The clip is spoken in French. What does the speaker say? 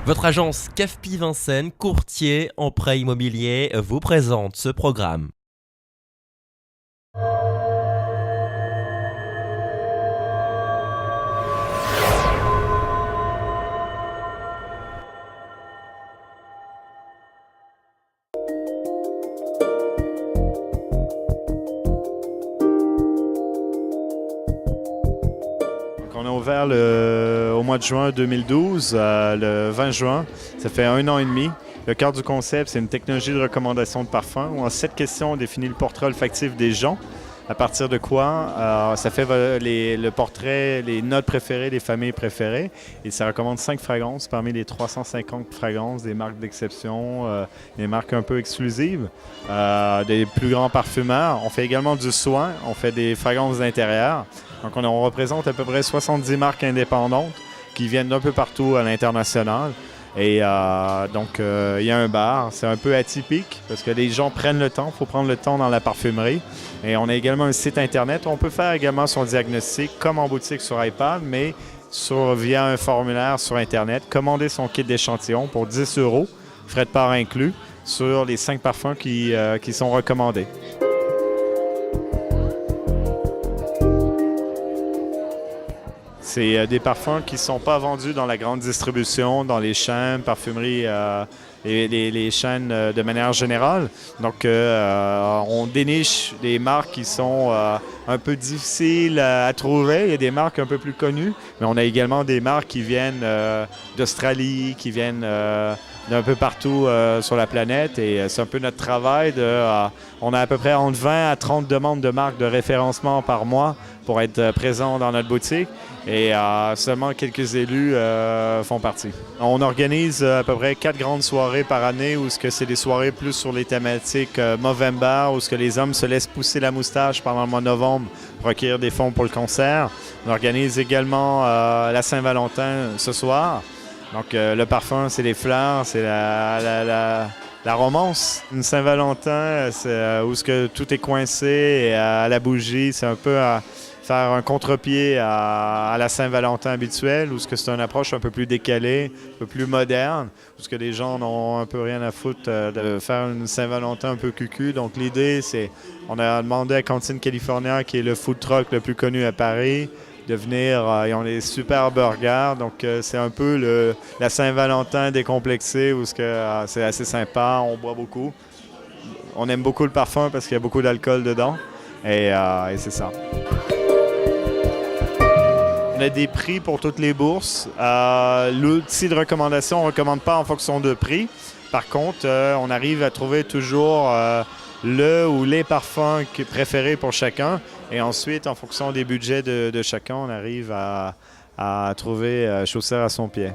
Votre agence CAFPI Vincennes, courtier en prêt immobilier, vous présente ce programme. On a ouvert au mois de juin 2012, le 20 juin. Ça fait 1 an et demi. Le cœur du concept, c'est une technologie de recommandation de parfum où en 7 questions, on définit le portrait olfactif des gens. À partir de quoi, ça fait le portrait, les notes préférées, les familles préférées. Et ça recommande 5 fragrances parmi les 350 fragrances, des marques d'exception, des marques un peu exclusives, des plus grands parfumeurs. On fait également du soin, on fait des fragrances d'intérieur. Donc on représente à peu près 70 marques indépendantes qui viennent d'un peu partout à l'international. Et donc, il y a un bar. C'est un peu atypique parce que les gens prennent le temps. Il faut prendre le temps dans la parfumerie. Et on a également un site Internet. On peut faire également son diagnostic comme en boutique sur iPad, mais via un formulaire sur Internet. Commander son kit d'échantillon pour 10 €, frais de port inclus, sur les 5 parfums qui sont recommandés. C'est des parfums qui ne sont pas vendus dans la grande distribution, dans les chaînes, parfumeries, les chaînes de manière générale. Donc, on déniche des marques qui sont un peu difficiles à trouver. Il y a des marques un peu plus connues, mais on a également des marques qui viennent d'Australie, qui viennent d'un peu partout sur la planète. Et c'est un peu notre travail. On a à peu près entre 20 à 30 demandes de marques de référencement par mois pour être présents dans notre boutique. Et seulement quelques élus font partie. On organise à peu près 4 grandes soirées par année où c'est des soirées plus sur les thématiques Movember, où les hommes se laissent pousser la moustache pendant le mois de novembre pour recueillir des fonds pour le cancer. On organise également la Saint-Valentin ce soir. Donc le parfum, c'est les fleurs, c'est la romance. Une Saint-Valentin, c'est où tout est coincé et à la bougie, c'est un peu faire un contre-pied à la Saint-Valentin habituelle, où c'est une approche un peu plus décalée, un peu plus moderne, où les gens n'ont un peu rien à foutre de faire une Saint-Valentin un peu cucu. Donc l'idée, c'est, on a demandé à Cantine California, qui est le food truck le plus connu à Paris, de venir, ils ont des super burgers, donc c'est un peu la Saint-Valentin décomplexée, où c'est assez sympa, on boit beaucoup. On aime beaucoup le parfum parce qu'il y a beaucoup d'alcool dedans, et c'est ça. On a des prix pour toutes les bourses. L'outil de recommandation, on ne recommande pas en fonction de prix. Par contre, on arrive à trouver toujours le ou les parfums préférés pour chacun. Et ensuite, en fonction des budgets de chacun, on arrive à trouver chaussure à son pied.